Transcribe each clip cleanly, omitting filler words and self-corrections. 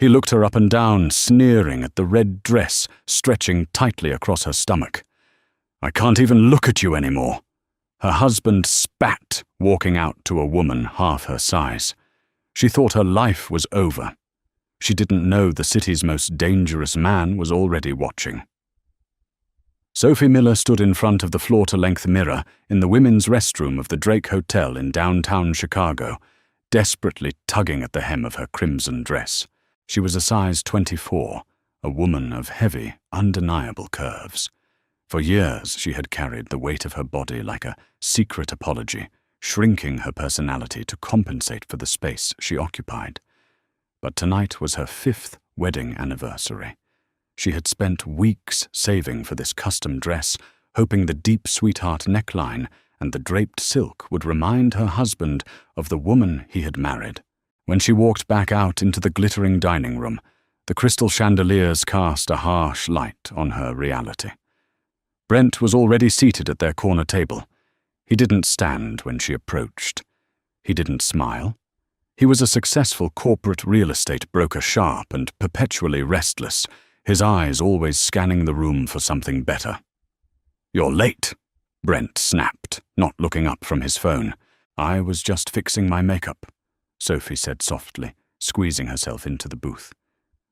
He looked her up and down, sneering at the red dress stretching tightly across her stomach. "I can't even look at you anymore." Her husband spat, walking out to a woman half her size. She thought her life was over. She didn't know the city's most dangerous man was already watching. Sophie Miller stood in front of the floor-to-length mirror in the women's restroom of the Drake Hotel in downtown Chicago, desperately tugging at the hem of her crimson dress. She was a size 24, a woman of heavy, undeniable curves. For years she had carried the weight of her body like a secret apology, shrinking her personality to compensate for the space she occupied. But tonight was her 5th wedding anniversary. She had spent weeks saving for this custom dress, hoping the deep sweetheart neckline and the draped silk would remind her husband of the woman he had married. When she walked back out into the glittering dining room, the crystal chandeliers cast a harsh light on her reality. Brent was already seated at their corner table. He didn't stand when she approached. He didn't smile. He was a successful corporate real estate broker, sharp and perpetually restless, his eyes always scanning the room for something better. "You're late," Brent snapped, not looking up from his phone. "I was just fixing my makeup," Sophie said softly, squeezing herself into the booth.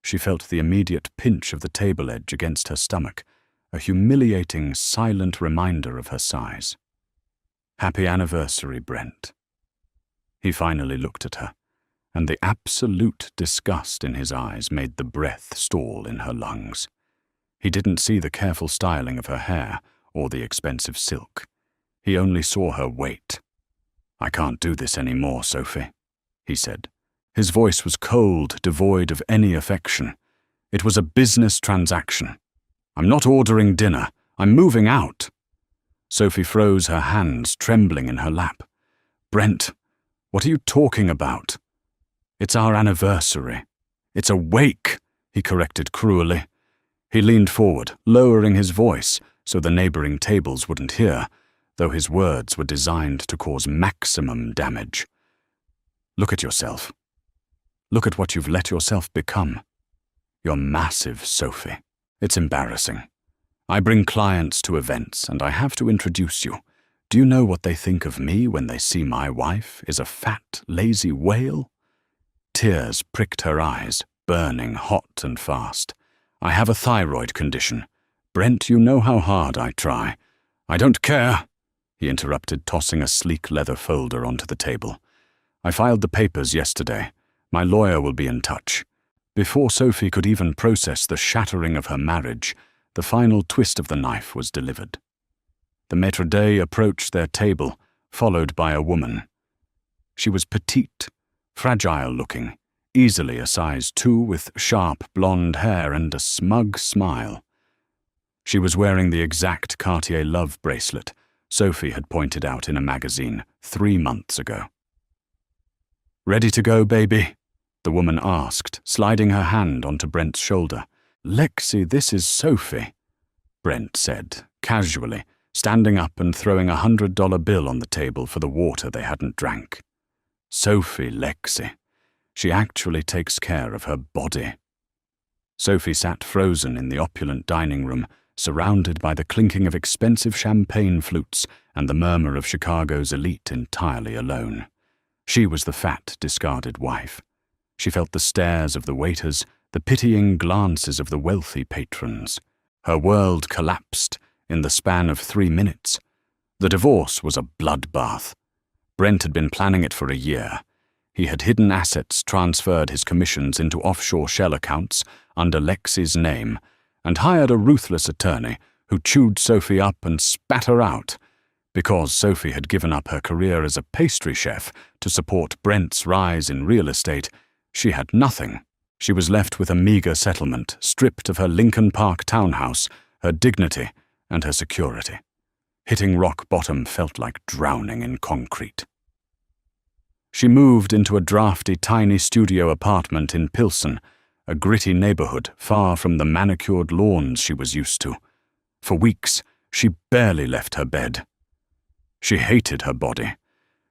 She felt the immediate pinch of the table edge against her stomach, a humiliating, silent reminder of her size. "Happy anniversary, Brent." He finally looked at her, and the absolute disgust in his eyes made the breath stall in her lungs. He didn't see the careful styling of her hair or the expensive silk. He only saw her weight. "I can't do this anymore, Sophie," he said. His voice was cold, devoid of any affection. It was a business transaction. "I'm not ordering dinner. I'm moving out." Sophie froze, her hands trembling in her lap. "Brent, what are you talking about?" "It's our anniversary." "It's a wake," he corrected cruelly. He leaned forward, lowering his voice so the neighboring tables wouldn't hear, though his words were designed to cause maximum damage. "Look at yourself. Look at what you've let yourself become. You're massive, Sophie. It's embarrassing. I bring clients to events, and I have to introduce you. Do you know what they think of me when they see my wife is a fat, lazy whale?" Tears pricked her eyes, burning hot and fast. "I have a thyroid condition. Brent, you know how hard I try." "I don't care," he interrupted, tossing a sleek leather folder onto the table. "I filed the papers yesterday. My lawyer will be in touch." Before Sophie could even process the shattering of her marriage, the final twist of the knife was delivered. The maître d' approached their table, followed by a woman. She was petite, fragile-looking, easily a size 2 with sharp blonde hair and a smug smile. She was wearing the exact Cartier love bracelet Sophie had pointed out in a magazine 3 months ago. "Ready to go, baby?" the woman asked, sliding her hand onto Brent's shoulder. "Lexi, this is Sophie," Brent said, casually, standing up and throwing a $100 bill on the table for the water they hadn't drank. "Sophie, Lexi. She actually takes care of her body." Sophie sat frozen in the opulent dining room, surrounded by the clinking of expensive champagne flutes and the murmur of Chicago's elite, entirely alone. She was the fat, discarded wife. She felt the stares of the waiters, the pitying glances of the wealthy patrons. Her world collapsed in the span of 3 minutes. The divorce was a bloodbath. Brent had been planning it for a year. He had hidden assets, transferred his commissions into offshore shell accounts under Lexi's name, and hired a ruthless attorney who chewed Sophie up and spat her out. Because Sophie had given up her career as a pastry chef to support Brent's rise in real estate, she had nothing. She was left with a meager settlement, stripped of her Lincoln Park townhouse, her dignity, and her security. Hitting rock bottom felt like drowning in concrete. She moved into a drafty, tiny studio apartment in Pilsen, a gritty neighborhood far from the manicured lawns she was used to. For weeks, she barely left her bed. She hated her body.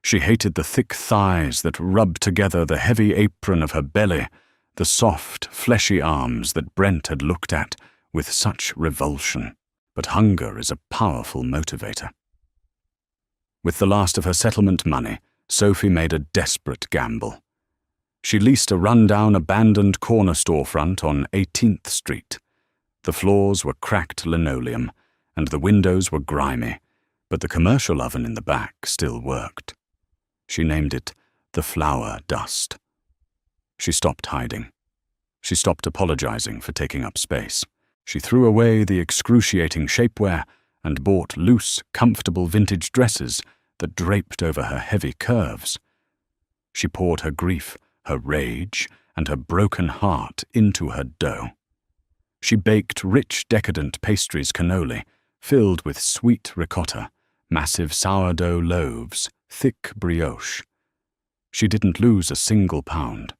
She hated the thick thighs that rubbed together the heavy apron of her belly, the soft, fleshy arms that Brent had looked at with such revulsion. But hunger is a powerful motivator. With the last of her settlement money, Sophie made a desperate gamble. She leased a run-down, abandoned corner storefront on 18th Street. The floors were cracked linoleum, and the windows were grimy, but the commercial oven in the back still worked. She named it the Flour Dust. She stopped hiding. She stopped apologizing for taking up space. She threw away the excruciating shapewear and bought loose, comfortable vintage dresses that draped over her heavy curves. She poured her grief, her rage, and her broken heart into her dough. She baked rich, decadent pastries cannoli, filled with sweet ricotta, massive sourdough loaves, thick brioche. She didn't lose a single pound.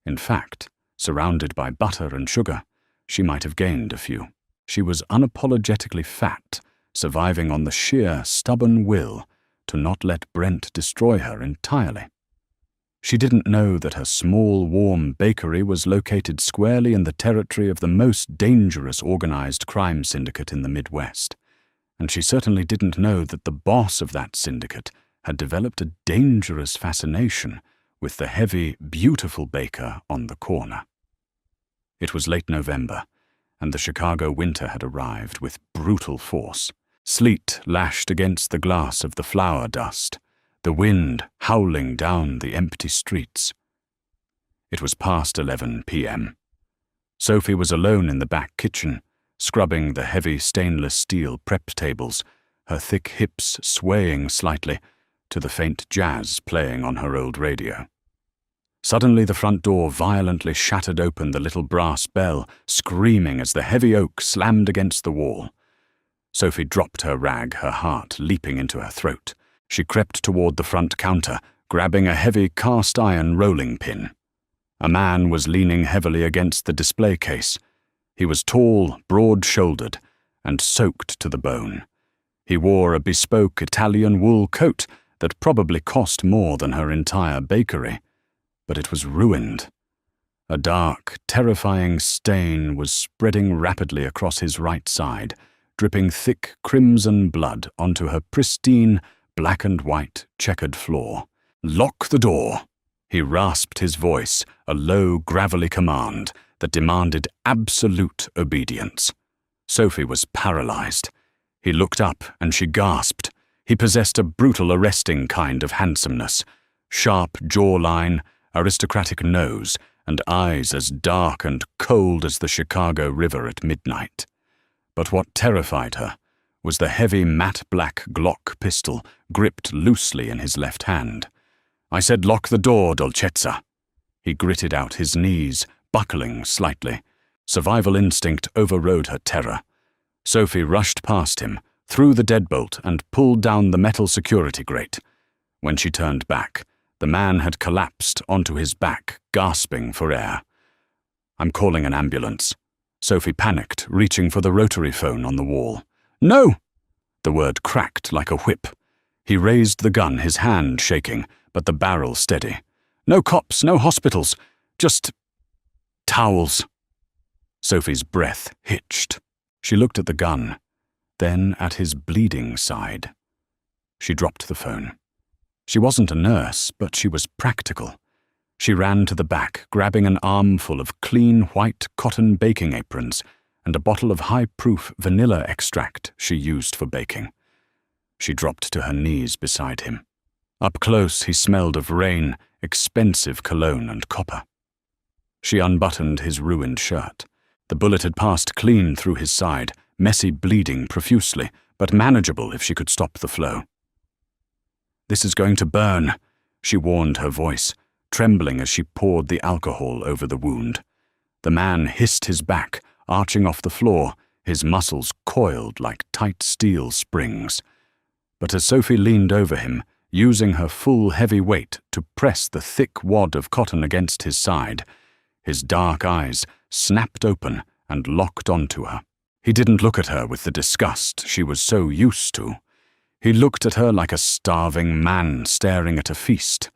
In fact, surrounded by butter and sugar, she might have gained a few. She was unapologetically fat, surviving on the sheer, stubborn will to not let Brent destroy her entirely. She didn't know that her small, warm bakery was located squarely in the territory of the most dangerous organized crime syndicate in the Midwest, and she certainly didn't know that the boss of that syndicate had developed a dangerous fascination with the heavy, beautiful baker on the corner. It was late November, and the Chicago winter had arrived with brutal force. Sleet lashed against the glass of the Flour Dust, the wind howling down the empty streets. It was past 11 p.m. Sophie was alone in the back kitchen, scrubbing the heavy stainless steel prep tables, her thick hips swaying slightly to the faint jazz playing on her old radio. Suddenly the front door violently shattered open the little brass bell, screaming as the heavy oak slammed against the wall. Sophie dropped her rag, her heart leaping into her throat. She crept toward the front counter, grabbing a heavy cast-iron rolling pin. A man was leaning heavily against the display case. He was tall, broad-shouldered, and soaked to the bone. He wore a bespoke Italian wool coat that probably cost more than her entire bakery, but it was ruined. A dark, terrifying stain was spreading rapidly across his right side, dripping thick crimson blood onto her pristine, black and white, checkered floor. "Lock the door!" He rasped his voice, a low, gravelly command that demanded absolute obedience. Sophie was paralyzed. He looked up and she gasped. He possessed a brutal, arresting kind of handsomeness. Sharp jawline, aristocratic nose, and eyes as dark and cold as the Chicago River at midnight. But what terrified her was the heavy matte black Glock pistol gripped loosely in his left hand. "I said lock the door, Dolcezza." He gritted out his knees, buckling slightly. Survival instinct overrode her terror. Sophie rushed past him, threw the deadbolt, and pulled down the metal security grate. When she turned back, the man had collapsed onto his back, gasping for air. "I'm calling an ambulance." Sophie panicked, reaching for the rotary phone on the wall. "No!" The word cracked like a whip. He raised the gun, his hand shaking, but the barrel steady. "No cops, no hospitals, just towels." Sophie's breath hitched. She looked at the gun, then at his bleeding side. She dropped the phone. She wasn't a nurse, but she was practical. She ran to the back, grabbing an armful of clean white cotton baking aprons and a bottle of high-proof vanilla extract she used for baking. She dropped to her knees beside him. Up close, he smelled of rain, expensive cologne, and copper. She unbuttoned his ruined shirt. The bullet had passed clean through his side, messy bleeding profusely, but manageable if she could stop the flow. "This is going to burn," she warned, her voice trembling as she poured the alcohol over the wound. The man hissed his back, arching off the floor, his muscles coiled like tight steel springs. But as Sophie leaned over him, using her full heavy weight to press the thick wad of cotton against his side, his dark eyes snapped open and locked onto her. He didn't look at her with the disgust she was so used to. He looked at her like a starving man staring at a feast.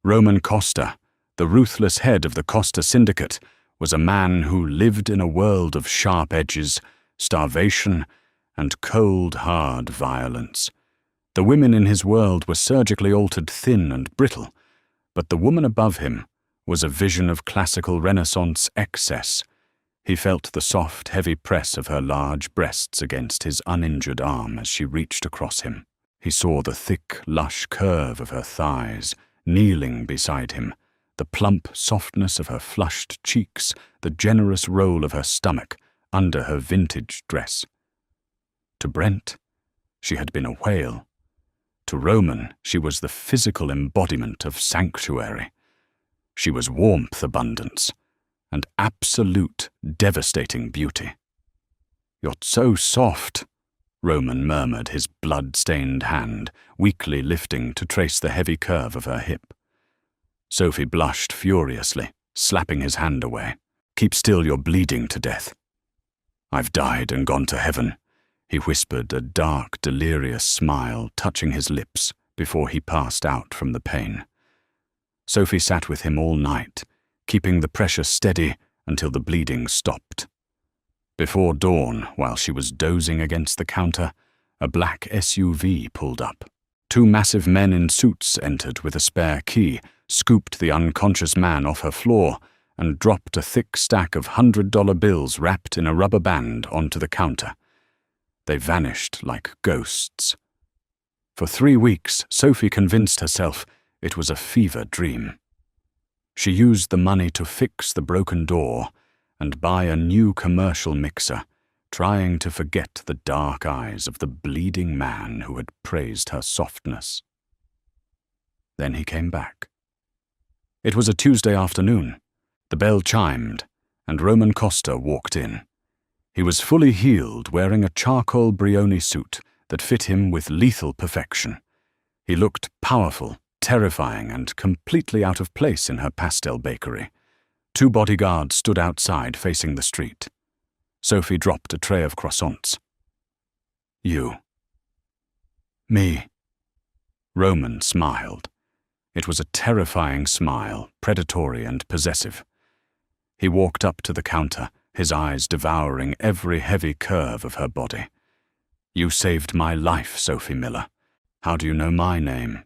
Roman Costa, the ruthless head of the Costa Syndicate, was a man who lived in a world of sharp edges, starvation, and cold, hard violence. The women in his world were surgically altered thin and brittle, but the woman above him was a vision of classical Renaissance excess. He felt the soft, heavy press of her large breasts against his uninjured arm as she reached across him. He saw the thick, lush curve of her thighs, kneeling beside him, the plump softness of her flushed cheeks, the generous roll of her stomach under her vintage dress. To Brent, she had been a whale. To Roman, she was the physical embodiment of sanctuary. She was warmth abundance and absolute devastating beauty. "You're so soft," Roman murmured, his blood-stained hand weakly lifting to trace the heavy curve of her hip. Sophie blushed furiously, slapping his hand away. "Keep still, you're bleeding to death." "I've died and gone to heaven," he whispered, a dark, delirious smile touching his lips before he passed out from the pain. Sophie sat with him all night, keeping the pressure steady until the bleeding stopped. Before dawn, while she was dozing against the counter, a black SUV pulled up. Two massive men in suits entered with a spare key, scooped the unconscious man off her floor, and dropped a thick stack of $100 bills wrapped in a rubber band onto the counter. They vanished like ghosts. For 3 weeks, Sophie convinced herself it was a fever dream. She used the money to fix the broken door and buy a new commercial mixer, trying to forget the dark eyes of the bleeding man who had praised her softness. Then he came back. It was a Tuesday afternoon. The bell chimed, and Roman Costa walked in. He was fully heeled, wearing a charcoal Brioni suit that fit him with lethal perfection. He looked powerful, terrifying, and completely out of place in her pastel bakery. 2 bodyguards stood outside facing the street. Sophie dropped a tray of croissants. "You." "Me." Roman smiled. It was a terrifying smile, predatory and possessive. He walked up to the counter, his eyes devouring every heavy curve of her body. "You saved my life, Sophie Miller. How do you know my name?"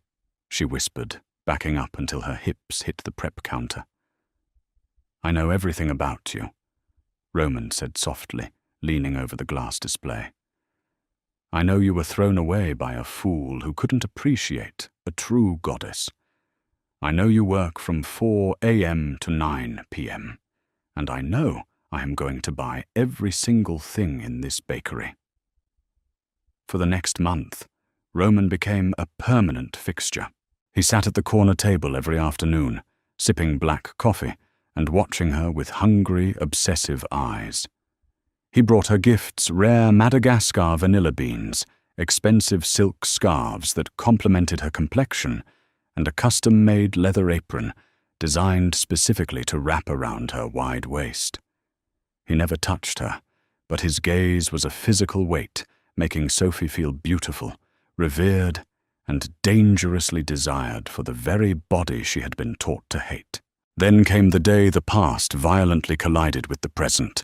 she whispered, backing up until her hips hit the prep counter. "I know everything about you," Roman said softly, leaning over the glass display. "I know you were thrown away by a fool who couldn't appreciate a true goddess. I know you work from 4 a.m. to 9 p.m., and I know I am going to buy every single thing in this bakery." For the next month, Roman became a permanent fixture. He sat at the corner table every afternoon, sipping black coffee and watching her with hungry, obsessive eyes. He brought her gifts, rare Madagascar vanilla beans, expensive silk scarves that complemented her complexion, and a custom-made leather apron designed specifically to wrap around her wide waist. He never touched her, but his gaze was a physical weight, making Sophie feel beautiful, revered, and dangerously desired for the very body she had been taught to hate. Then came the day the past violently collided with the present.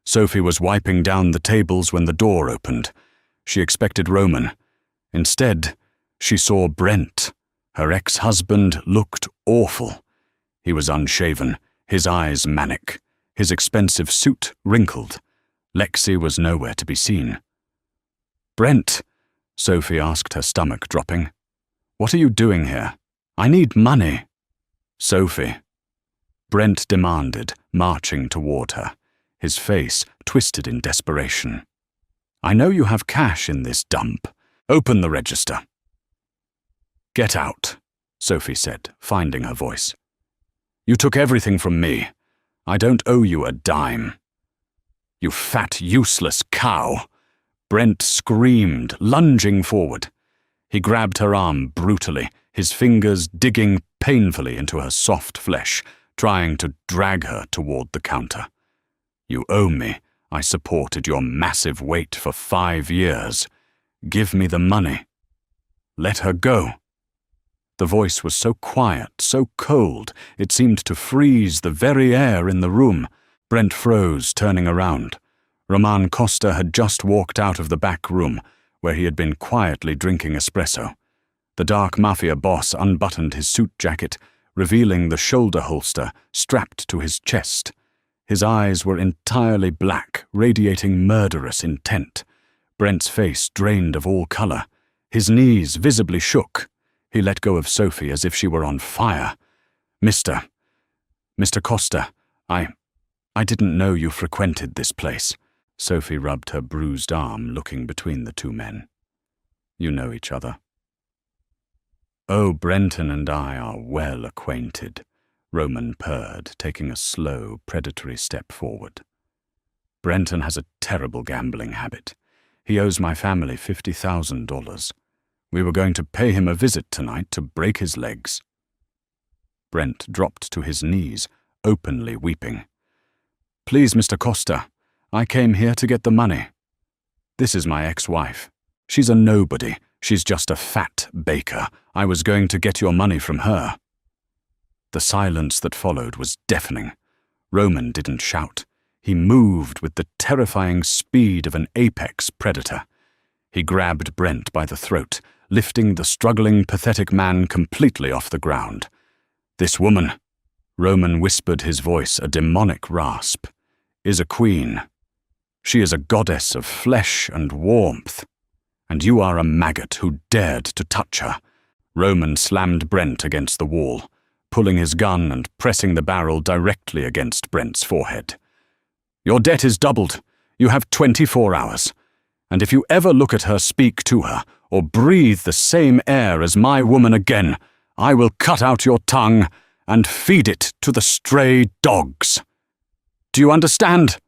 Sophie was wiping down the tables when the door opened. She expected Roman. Instead, she saw Brent. Her ex-husband looked awful. He was unshaven, his eyes manic, his expensive suit wrinkled. Lexi was nowhere to be seen. "Brent," Sophie asked, her stomach dropping. "What are you doing here? I need money." "Sophie," Brent demanded, marching toward her, his face twisted in desperation. "I know you have cash in this dump. Open the register." "Get out," Sophie said, finding her voice. "You took everything from me. I don't owe you a dime." "You fat, useless cow!" Brent screamed, lunging forward. He grabbed her arm brutally, his fingers digging painfully into her soft flesh, trying to drag her toward the counter. "You owe me. I supported your massive weight for 5 years. Give me the money." "Let her go." The voice was so quiet, so cold, it seemed to freeze the very air in the room. Brent froze, turning around. Roman Costa had just walked out of the back room, where he had been quietly drinking espresso. The dark Mafia boss unbuttoned his suit jacket, revealing the shoulder holster strapped to his chest. His eyes were entirely black, radiating murderous intent. Brent's face drained of all color. His knees visibly shook. He let go of Sophie as if she were on fire. Mr. Costa, I didn't know you frequented this place." Sophie rubbed her bruised arm, looking between the two men. "You know each other?" "Oh, Brenton and I are well acquainted," Roman purred, taking a slow, predatory step forward. "Brenton has a terrible gambling habit. He owes my family $50,000. We were going to pay him a visit tonight to break his legs." Brent dropped to his knees, openly weeping. "Please, Mr. Costa, I came here to get the money. This is my ex-wife. She's a nobody. She's just a fat baker. I was going to get your money from her." The silence that followed was deafening. Roman didn't shout. He moved with the terrifying speed of an apex predator. He grabbed Brent by the throat, lifting the struggling, pathetic man completely off the ground. "This woman," Roman whispered, his voice a demonic rasp, "is a queen. She is a goddess of flesh and warmth. And you are a maggot who dared to touch her." Roman slammed Brent against the wall, pulling his gun and pressing the barrel directly against Brent's forehead. "Your debt is doubled. You have 24 hours. And if you ever look at her, speak to her, or breathe the same air as my woman again, I will cut out your tongue and feed it to the stray dogs. Do you understand?"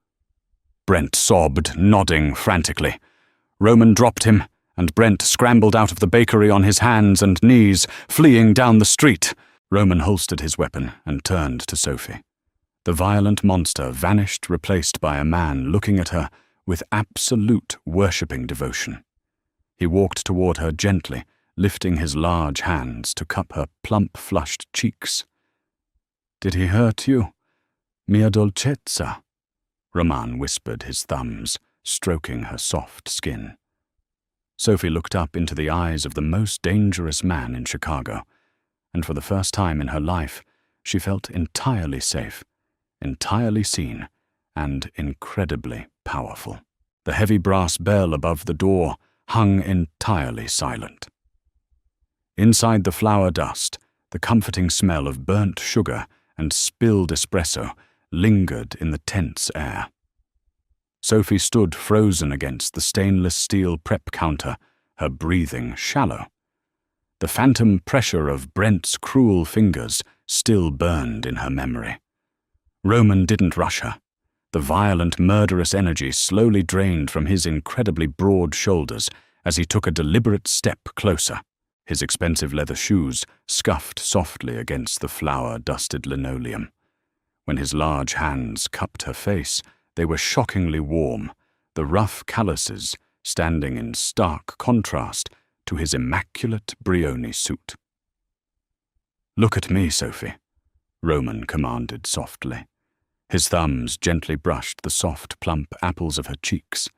Brent sobbed, nodding frantically. Roman dropped him, and Brent scrambled out of the bakery on his hands and knees, fleeing down the street. Roman holstered his weapon and turned to Sophie. The violent monster vanished, replaced by a man looking at her with absolute worshipping devotion. He walked toward her gently, lifting his large hands to cup her plump, flushed cheeks. "Did he hurt you, mia dolcezza?" Roman whispered, his thumbs stroking her soft skin. Sophie looked up into the eyes of the most dangerous man in Chicago, and for the first time in her life, she felt entirely safe, entirely seen, and incredibly powerful. The heavy brass bell above the door hung entirely silent. Inside the flour dust, the comforting smell of burnt sugar and spilled espresso lingered in the tense air. Sophie stood frozen against the stainless steel prep counter, her breathing shallow. The phantom pressure of Brent's cruel fingers still burned in her memory. Roman didn't rush her. The violent, murderous energy slowly drained from his incredibly broad shoulders as he took a deliberate step closer. His expensive leather shoes scuffed softly against the flour-dusted linoleum. When his large hands cupped her face, they were shockingly warm, the rough calluses standing in stark contrast to his immaculate Brioni suit. "Look at me, Sophie," Roman commanded softly. His thumbs gently brushed the soft, plump apples of her cheeks.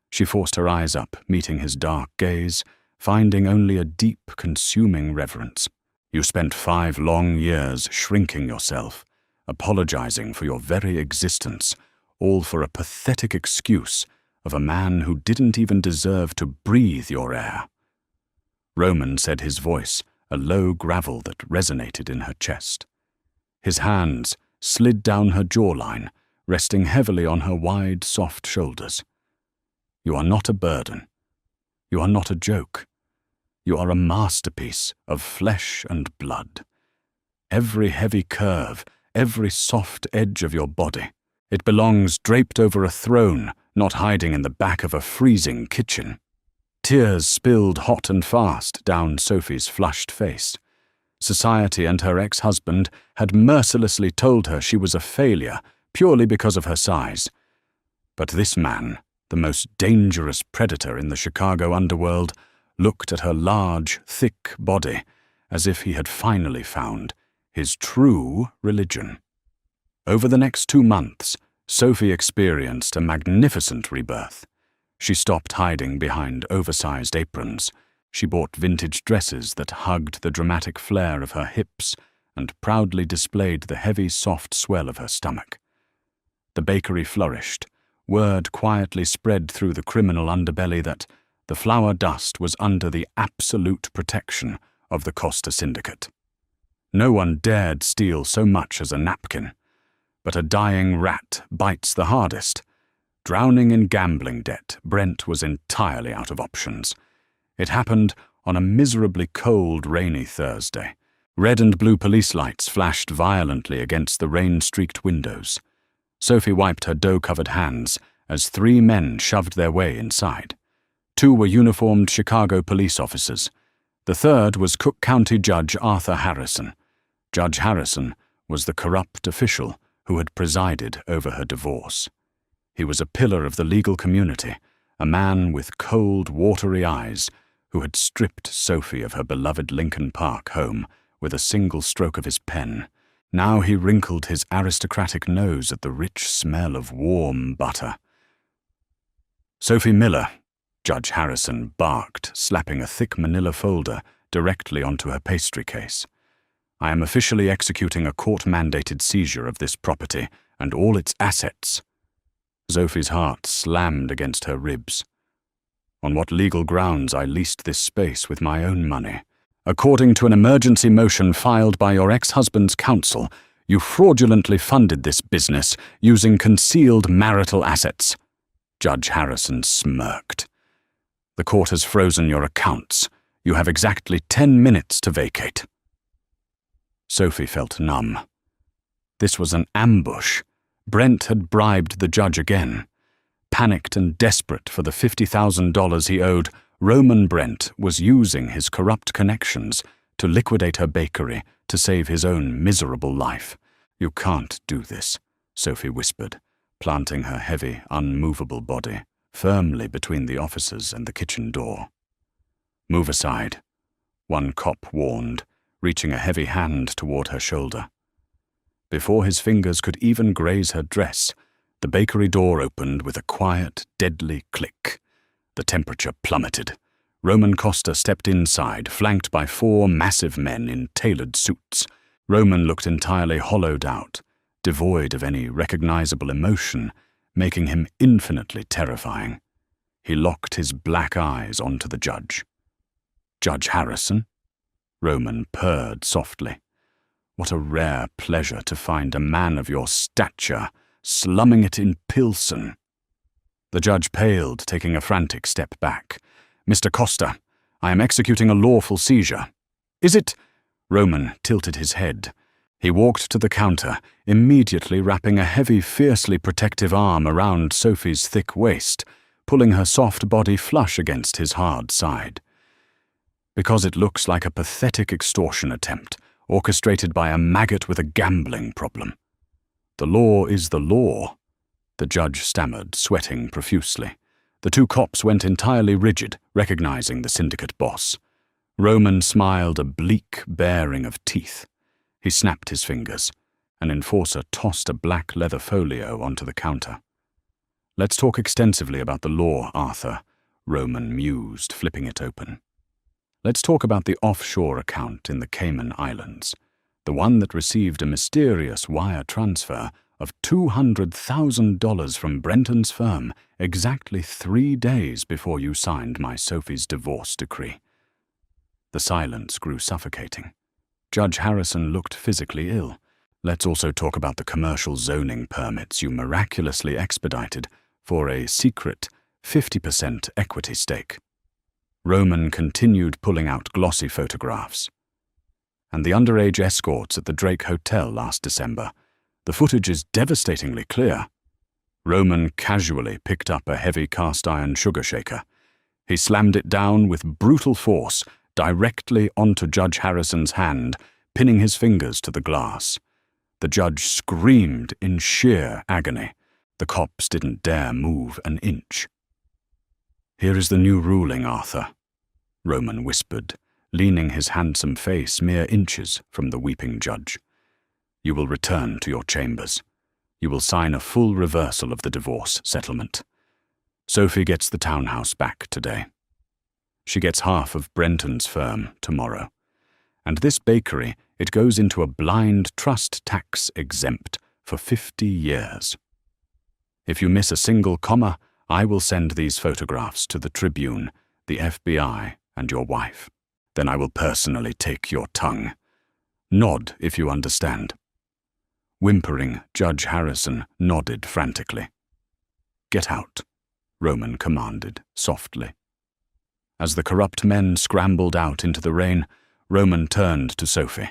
She forced her eyes up, meeting his dark gaze, finding only a deep, consuming reverence. "You spent 5 long years shrinking yourself, apologizing for your very existence, all for a pathetic excuse of a man who didn't even deserve to breathe your air." Roman said, his voice a low gravel that resonated in her chest. His hands slid down her jawline, resting heavily on her wide, soft shoulders. "You are not a burden. You are not a joke. You are a masterpiece of flesh and blood. Every heavy curve, every soft edge of your body, it belongs draped over a throne, not hiding in the back of a freezing kitchen." Tears spilled hot and fast down Sophie's flushed face. Society and her ex-husband had mercilessly told her she was a failure purely because of her size. But this man, the most dangerous predator in the Chicago underworld, looked at her large, thick body as if he had finally found his true religion. Over the next 2 months, Sophie experienced a magnificent rebirth. She stopped hiding behind oversized aprons. She bought vintage dresses that hugged the dramatic flare of her hips and proudly displayed the heavy, soft swell of her stomach. The bakery flourished. Word quietly spread through the criminal underbelly that the flour dust was under the absolute protection of the Costa Syndicate. No one dared steal so much as a napkin, but a dying rat bites the hardest. Drowning in gambling debt, Brent was entirely out of options. It happened on a miserably cold, rainy Thursday. Red and blue police lights flashed violently against the rain-streaked windows. Sophie wiped her dough-covered hands as 3 men shoved their way inside. 2 were uniformed Chicago police officers. The third was Cook County Judge Arthur Harrison. Judge Harrison was the corrupt official who had presided over her divorce. He was a pillar of the legal community, a man with cold, watery eyes who had stripped Sophie of her beloved Lincoln Park home with a single stroke of his pen. Now he wrinkled his aristocratic nose at the rich smell of warm butter. "Sophie Miller," Judge Harrison barked, slapping a thick manila folder directly onto her pastry case. "I am officially executing a court-mandated seizure of this property and all its assets." Sophie's heart slammed against her ribs. "On what legal grounds I leased this space with my own money? According to an emergency motion filed by your ex-husband's counsel, you fraudulently funded this business using concealed marital assets." Judge Harrison smirked. "The court has frozen your accounts. You have exactly 10 minutes to vacate." Sophie felt numb. This was an ambush. Brent had bribed the judge again. Panicked and desperate for the $50,000 he owed, Roman Brent was using his corrupt connections to liquidate her bakery to save his own miserable life. "You can't do this," Sophie whispered, planting her heavy, unmovable body firmly between the officers and the kitchen door. "Move aside," one cop warned, reaching a heavy hand toward her shoulder. Before his fingers could even graze her dress, the bakery door opened with a quiet, deadly click. The temperature plummeted. Roman Costa stepped inside, flanked by 4 massive men in tailored suits. Roman looked entirely hollowed out, devoid of any recognizable emotion, making him infinitely terrifying. He locked his black eyes onto the judge. "Judge Harrison?" Roman purred softly. What a rare pleasure to find a man of your stature slumming it in Pilsen. The judge paled, taking a frantic step back. "Mr. Costa, I am executing a lawful seizure." "Is it?" Roman tilted his head. He walked to the counter, immediately wrapping a heavy, fiercely protective arm around Sophie's thick waist, pulling her soft body flush against his hard side. "Because it looks like a pathetic extortion attempt, orchestrated by a maggot with a gambling problem." "The law is the law," the judge stammered, sweating profusely. The 2 cops went entirely rigid, recognizing the syndicate boss. Roman smiled a bleak baring of teeth. He snapped his fingers. An enforcer tossed a black leather folio onto the counter. "Let's talk extensively about the law, Arthur," Roman mused, flipping it open. "Let's talk about the offshore account in the Cayman Islands, the one that received a mysterious wire transfer of $200,000 from Brenton's firm exactly 3 days before you signed my Sophie's divorce decree." The silence grew suffocating. Judge Harrison looked physically ill. "Let's also talk about the commercial zoning permits you miraculously expedited for a secret 50% equity stake." Roman continued pulling out glossy photographs. "And the underage escorts at the Drake Hotel last December. The footage is devastatingly clear." Roman casually picked up a heavy cast-iron sugar shaker. He slammed it down with brutal force directly onto Judge Harrison's hand, pinning his fingers to the glass. The judge screamed in sheer agony. The cops didn't dare move an inch. "Here is the new ruling, Arthur," Roman whispered, leaning his handsome face mere inches from the weeping judge. "You will return to your chambers. You will sign a full reversal of the divorce settlement. Sophie gets the townhouse back today. She gets half of Brenton's firm tomorrow. And this bakery, it goes into a blind trust tax exempt for 50 years. If you miss a single comma, I will send these photographs to the Tribune, the FBI, and your wife. Then I will personally take your tongue. Nod if you understand." Whimpering, Judge Harrison nodded frantically. "Get out," Roman commanded softly. As the corrupt men scrambled out into the rain, Roman turned to Sophie.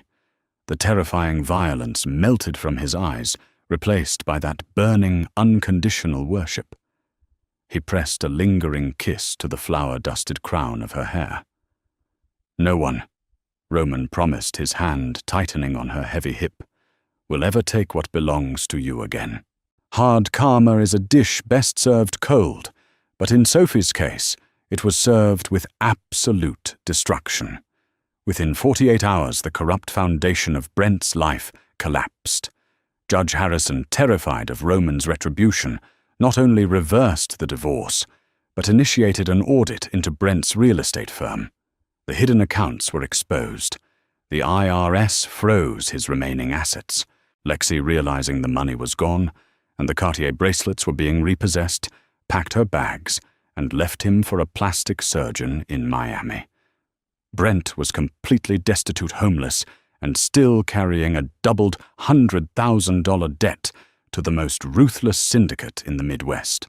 The terrifying violence melted from his eyes, replaced by that burning, unconditional worship. He pressed a lingering kiss to the flour-dusted crown of her hair. "No one," Roman promised, his hand tightening on her heavy hip, "will ever take what belongs to you again. Hard karma is a dish best served cold, but in Sophie's case, it was served with absolute destruction. Within 48 hours, the corrupt foundation of Brent's life collapsed. Judge Harrison, terrified of Roman's retribution, not only reversed the divorce, but initiated an audit into Brent's real estate firm. The hidden accounts were exposed. The IRS froze his remaining assets. Lexi, realizing the money was gone, and the Cartier bracelets were being repossessed, packed her bags and left him for a plastic surgeon in Miami. Brent was completely destitute, homeless, and still carrying a doubled $100,000 debt to the most ruthless syndicate in the Midwest.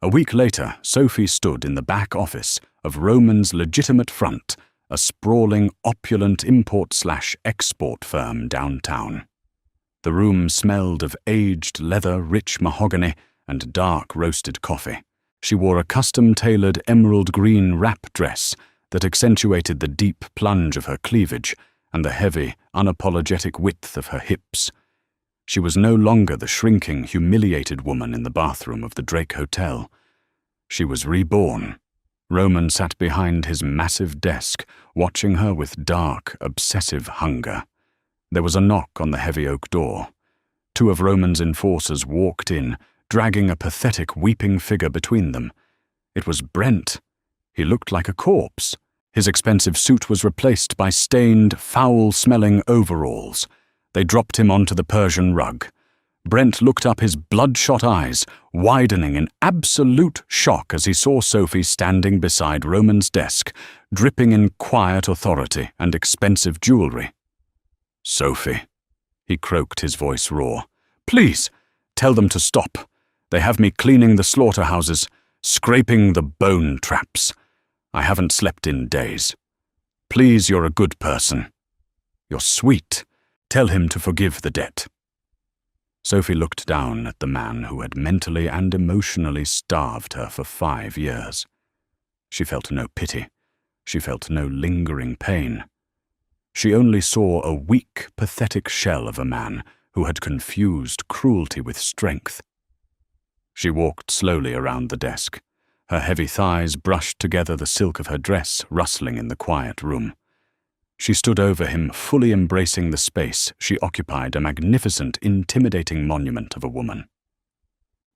A week later, Sophie stood in the back office of Roman's legitimate front, a sprawling, opulent import/export firm downtown. The room smelled of aged leather, rich mahogany, and dark roasted coffee. She wore a custom-tailored emerald green wrap dress that accentuated the deep plunge of her cleavage and the heavy, unapologetic width of her hips. She was no longer the shrinking, humiliated woman in the bathroom of the Drake Hotel. She was reborn. Roman sat behind his massive desk, watching her with dark, obsessive hunger. There was a knock on the heavy oak door. Two of Roman's enforcers walked in, dragging a pathetic, weeping figure between them. It was Brent. He looked like a corpse. His expensive suit was replaced by stained, foul-smelling overalls. They dropped him onto the Persian rug. Brent looked up, his bloodshot eyes widening in absolute shock as he saw Sophie standing beside Roman's desk, dripping in quiet authority and expensive jewelry. "Sophie," he croaked, his voice raw. "Please, tell them to stop. They have me cleaning the slaughterhouses, scraping the bone traps. I haven't slept in days. Please, you're a good person. You're sweet. Tell him to forgive the debt." Sophie looked down at the man who had mentally and emotionally starved her for 5 years. She felt no pity. She felt no lingering pain. She only saw a weak, pathetic shell of a man who had confused cruelty with strength. She walked slowly around the desk. Her heavy thighs brushed together the silk of her dress, rustling in the quiet room. She stood over him, fully embracing the space she occupied, a magnificent, intimidating monument of a woman.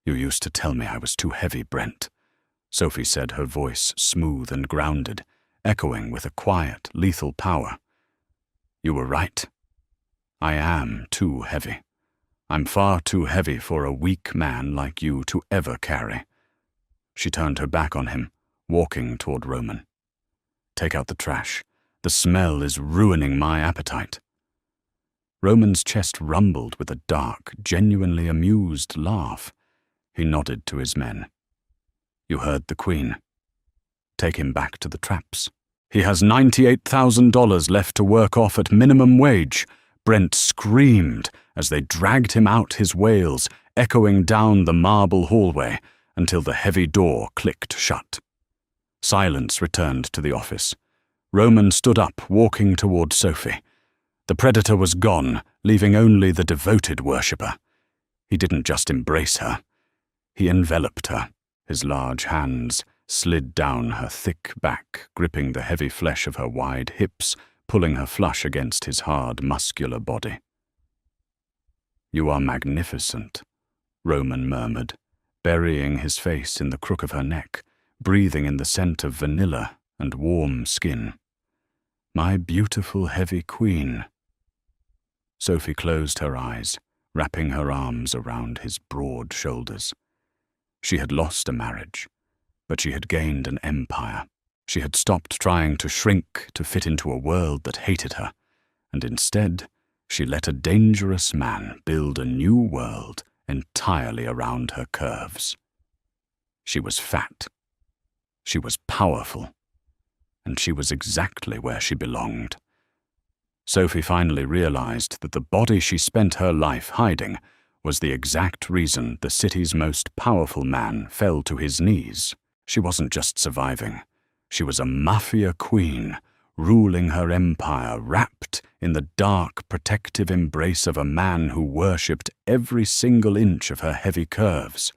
"You used to tell me I was too heavy, Brent," Sophie said, her voice smooth and grounded, echoing with a quiet, lethal power. "You were right. I am too heavy. I'm far too heavy for a weak man like you to ever carry." She turned her back on him, walking toward Roman. "Take out the trash. The smell is ruining my appetite." Roman's chest rumbled with a dark, genuinely amused laugh. He nodded to his men. "You heard the Queen. Take him back to the traps. He has $98,000 left to work off at minimum wage." Brent screamed as they dragged him out, his wails echoing down the marble hallway until the heavy door clicked shut. Silence returned to the office. Roman stood up, walking toward Sophie. The predator was gone, leaving only the devoted worshipper. He didn't just embrace her. He enveloped her. His large hands slid down her thick back, gripping the heavy flesh of her wide hips, pulling her flush against his hard, muscular body. "You are magnificent," Roman murmured, burying his face in the crook of her neck, breathing in the scent of vanilla and warm skin. My beautiful heavy queen. Sophie closed her eyes, wrapping her arms around his broad shoulders. She had lost a marriage, but she had gained an empire. She had stopped trying to shrink to fit into a world that hated her, and instead she let a dangerous man build a new world entirely around her curves. She was fat. She was powerful. And she was exactly where she belonged. Sophie finally realized that the body she spent her life hiding was the exact reason the city's most powerful man fell to his knees. She wasn't just surviving. She was a Mafia queen, ruling her empire, wrapped in the dark, protective embrace of a man who worshipped every single inch of her heavy curves.